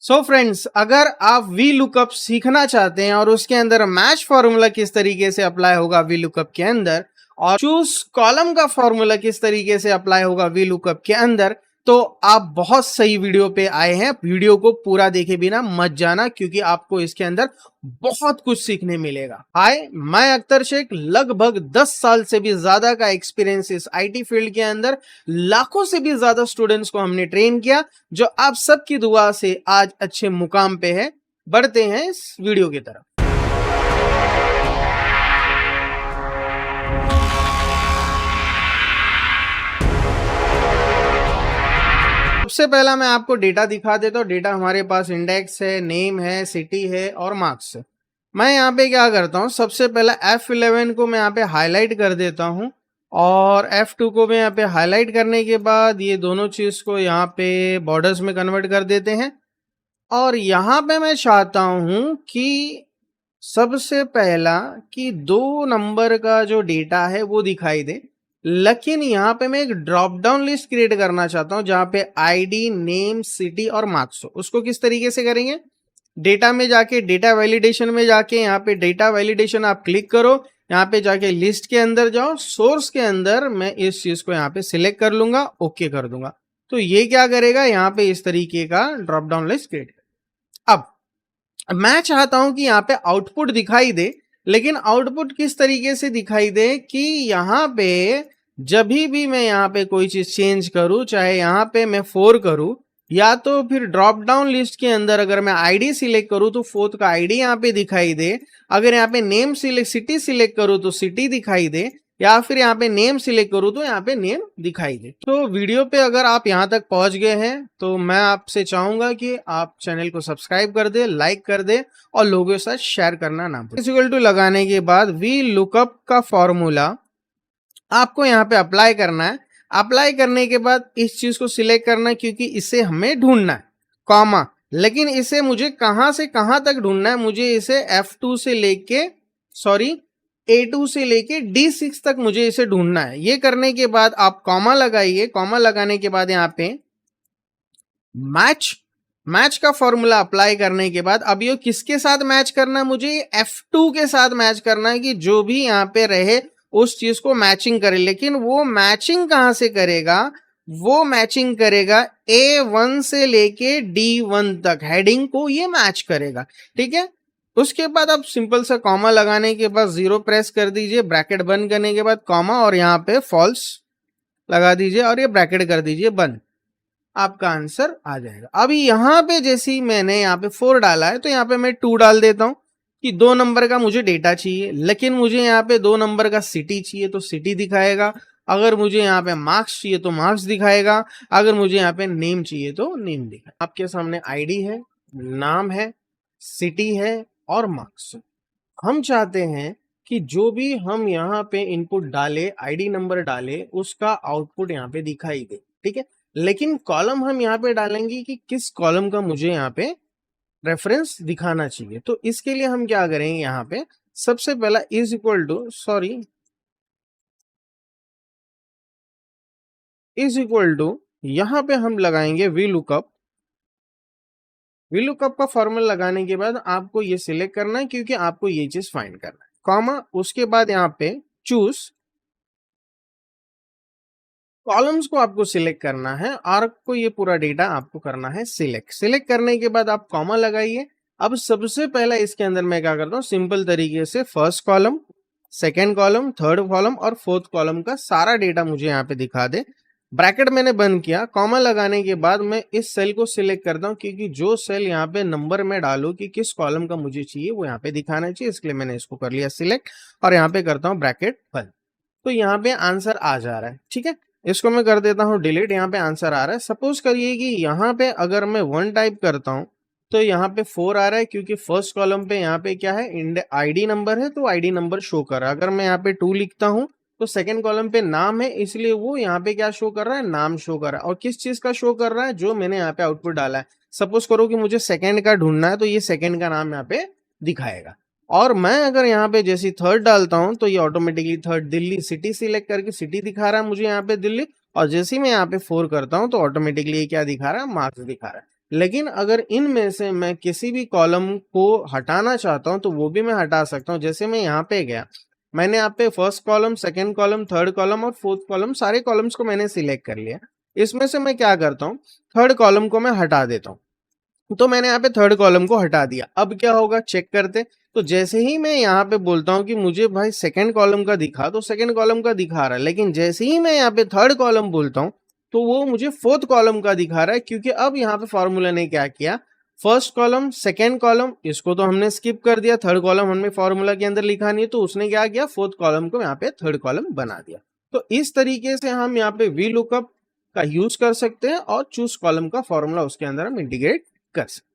So friends, अगर आप V lookup सीखना चाहते हैं और उसके अंदर मैच फॉर्मूला किस तरीके से अप्लाई होगा वी लुकअप के अंदर और चूज कॉलम का फॉर्मूला किस तरीके से अप्लाई होगा वी लुकअप के अंदर, तो आप बहुत सही वीडियो पे आए हैं। वीडियो को पूरा देखे बिना मत जाना क्योंकि आपको इसके अंदर बहुत कुछ सीखने मिलेगा। हाय, मैं अख्तर शेख, लगभग 10 साल से भी ज्यादा का एक्सपीरियंस इस आईटी फील्ड के अंदर, लाखों से भी ज्यादा स्टूडेंट्स को हमने ट्रेन किया, जो आप सबकी दुआ से आज अच्छे मुकाम पे है। बढ़ते हैं इस वीडियो की तरफ। सबसे पहला मैं आपको डेटा दिखा देता हूँ। डेटा हमारे पास इंडेक्स है, नेम है, सिटी है और मार्क्स है। मैं यहाँ पे क्या करता हूँ, सबसे पहला F11 को मैं यहाँ पे हाईलाइट कर देता हूँ और F2 को मैं यहाँ पे हाईलाइट करने के बाद ये दोनों चीज को यहाँ पे बॉर्डर्स में कन्वर्ट कर देते हैं। और यहाँ पे मैं चाहता हूँ कि सबसे पहला कि 2 नंबर का जो डेटा है वो दिखाई दे, लेकिन यहाँ पे मैं एक ड्रॉप डाउन लिस्ट क्रिएट करना चाहता हूँ जहाँ पे आईडी, नेम, सिटी और मार्क्स हो। उसको किस तरीके से करेंगे, डेटा में जाके, डेटा वैलिडेशन में जाके, यहाँ पे डेटा वैलिडेशन आप क्लिक करो, यहाँ पे जाके लिस्ट के अंदर जाओ, सोर्स के अंदर मैं इस चीज को यहाँ पे सिलेक्ट कर लूंगा, ओके कर दूंगा। तो ये क्या करेगा, यहाँ पे इस तरीके का ड्रॉप डाउन लिस्ट क्रिएट। अब मैं चाहता हूं कि यहाँ पे आउटपुट दिखाई दे, लेकिन आउटपुट किस तरीके से दिखाई दे कि यहाँ पे जब भी मैं यहाँ पे कोई चीज चेंज करूं, चाहे यहाँ पे मैं 4 करूं या तो फिर ड्रॉप डाउन लिस्ट के अंदर अगर मैं आईडी सिलेक्ट करूं तो 4th का आईडी यहाँ पे दिखाई दे, अगर यहाँ पे नेम सिलेक्ट सिटी सिलेक्ट करूं तो सिटी दिखाई दे, या फिर यहाँ पे नेम सिलेक्ट करूं तो यहाँ पे नेम दिखाई दे। तो वीडियो पे अगर आप यहाँ तक पहुंच गए हैं तो मैं आपसे चाहूंगा कि आप चैनल को सब्सक्राइब कर दे, लाइक कर दे और लोगों के साथ शेयर करना ना भूलें। इक्वल टू लगाने के बाद वी लुकअप का फॉर्मूला आपको यहाँ पे अप्लाई करना है। अप्लाई करने के बाद इस चीज को सिलेक्ट करना है क्योंकि इसे हमें ढूंढना है, कॉमा। लेकिन इसे मुझे कहां से कहां तक ढूंढना है, मुझे इसे F2 से लेके A2 से लेके D6 तक मुझे इसे ढूंढना है। ये करने के बाद आप कॉमा लगाइए। कॉमा लगाने के बाद यहाँ पे मैच का फॉर्मूला अप्लाई करने के बाद अब ये किसके साथ मैच करना है, मुझे F2 के साथ मैच करना है कि जो भी यहाँ पे रहे उस चीज को मैचिंग करे। लेकिन वो मैचिंग कहां से करेगा, वो मैचिंग करेगा A1 से लेके D1 तक, हेडिंग को ये मैच करेगा। ठीक है, उसके बाद आप सिंपल सा कॉमा लगाने के बाद 0 प्रेस कर दीजिए, ब्रैकेट बंद करने के बाद कॉमा और यहाँ पे फॉल्स लगा दीजिए और ये ब्रैकेट कर दीजिए बंद। आपका आंसर आ जाएगा। अभी यहाँ पे जैसे ही मैंने यहाँ पे 4 डाला है तो यहाँ पे मैं 2 डाल देता हूँ कि 2 नंबर का मुझे डेटा चाहिए, लेकिन मुझे यहाँ पे 2 नंबर का सिटी चाहिए तो सिटी दिखाएगा, अगर मुझे यहाँ पे मार्क्स चाहिए तो मार्क्स दिखाएगा, अगर मुझे यहाँ पे नेम चाहिए तो नेम दिखाएगा। आपके सामने आईडी है, नाम है, सिटी है और मार्क्स। हम चाहते हैं कि जो भी हम यहाँ पे इनपुट डाले, आईडी नंबर डाले, उसका आउटपुट यहाँ पे दिखाई दे। ठीक है, लेकिन कॉलम हम यहाँ पे डालेंगे कि किस कॉलम का मुझे यहाँ पे रेफरेंस दिखाना चाहिए। तो इसके लिए हम क्या करेंगे, यहाँ पे सबसे पहला इज इक्वल टू यहाँ पे हम लगाएंगे वी लुकअप। वी लुकअप का फॉर्मूला लगाने के बाद आपको ये सिलेक्ट करना है क्योंकि आपको ये चीज फाइंड करना है, कॉमा। उसके बाद यहाँ पे चूज कॉलम्स को आपको सिलेक्ट करना है और आपको ये पूरा डेटा आपको करना है सिलेक्ट। सिलेक्ट करने के बाद आप कॉमा लगाइए। अब सबसे पहला इसके अंदर मैं क्या करता हूँ, सिंपल तरीके से first column, second column, third column और फोर्थ कॉलम का सारा डेटा मुझे यहाँ पे दिखा दे। ब्रैकेट मैंने बंद किया, कॉमा लगाने के बाद मैं इस सेल को सिलेक्ट करता हूँ क्योंकि जो सेल यहाँ पे नंबर में डालू कि किस कॉलम का मुझे चाहिए वो यहाँ पे दिखाना चाहिए, इसके लिए मैंने इसको कर लिया सिलेक्ट और यहाँ पे करता हूँ ब्रैकेट बंद। तो यहाँ पे आंसर आ जा रहा है। ठीक है, इसको मैं कर देता हूँ डिलीट। यहाँ पे आंसर आ रहा है। सपोज करिए कि यहाँ पे अगर मैं 1 टाइप करता हूँ तो यहाँ पे 4 आ रहा है क्योंकि फर्स्ट कॉलम पे यहाँ पे क्या है, आईडी नंबर है तो आईडी नंबर शो कर रहा है। अगर मैं यहाँ पे 2 लिखता हूँ तो सेकंड कॉलम पे नाम है, इसलिए वो यहाँ पे क्या शो कर रहा है, नाम शो कर रहा है। और किस चीज का शो कर रहा है, जो मैंने यहाँ पे आउटपुट डाला है। सपोज करो कि मुझे सेकंड का ढूंढना है तो ये सेकंड का नाम यहाँ पे दिखाएगा। और मैं अगर यहाँ पे जैसे थर्ड डालता हूँ तो ये automatically third Delhi city select करके सिटी दिखा रहा है मुझे यहाँ पे दिल्ली, और जैसे ही मैं यहाँ पे 4 करता हूँ तो ऑटोमेटिकली ये क्या दिखा रहा है, मार्क्स दिखा रहा है। लेकिन अगर इनमें से मैं किसी भी कॉलम को हटाना चाहता हूं तो वो भी मैं हटा सकता हूं। जैसे मैं यहाँ पे गया, मैंने यहाँ पे first column, second column, third column और फोर्थ कॉलम, सारे कॉलम्स को मैंने सिलेक्ट कर लिया। इसमें से मैं क्या करता हूँ, थर्ड कॉलम को मैं हटा देता हूँ। तो मैंने यहाँ पे थर्ड कॉलम को हटा दिया। अब क्या होगा, चेक करते। तो जैसे ही मैं यहाँ पे बोलता हूँ कि मुझे भाई सेकंड कॉलम का दिखा, तो सेकंड कॉलम का दिखा रहा है। लेकिन जैसे ही मैं यहाँ पे थर्ड कॉलम बोलता हूँ तो वो मुझे फोर्थ कॉलम का दिखा रहा है, क्योंकि अब यहाँ पे फॉर्मूला ने क्या किया, फर्स्ट कॉलम, सेकेंड कॉलम, इसको तो हमने स्किप कर दिया, थर्ड कॉलम हमने फॉर्मूला के अंदर लिखा नहीं है, तो उसने क्या किया, फोर्थ कॉलम को यहाँ पे थर्ड कॉलम बना दिया। तो इस तरीके से हम यहाँ पे वी लुकअप का यूज कर सकते हैं और चूज कॉलम का फॉर्मूला उसके अंदर हम इंटीग्रेट कर सकते हैं।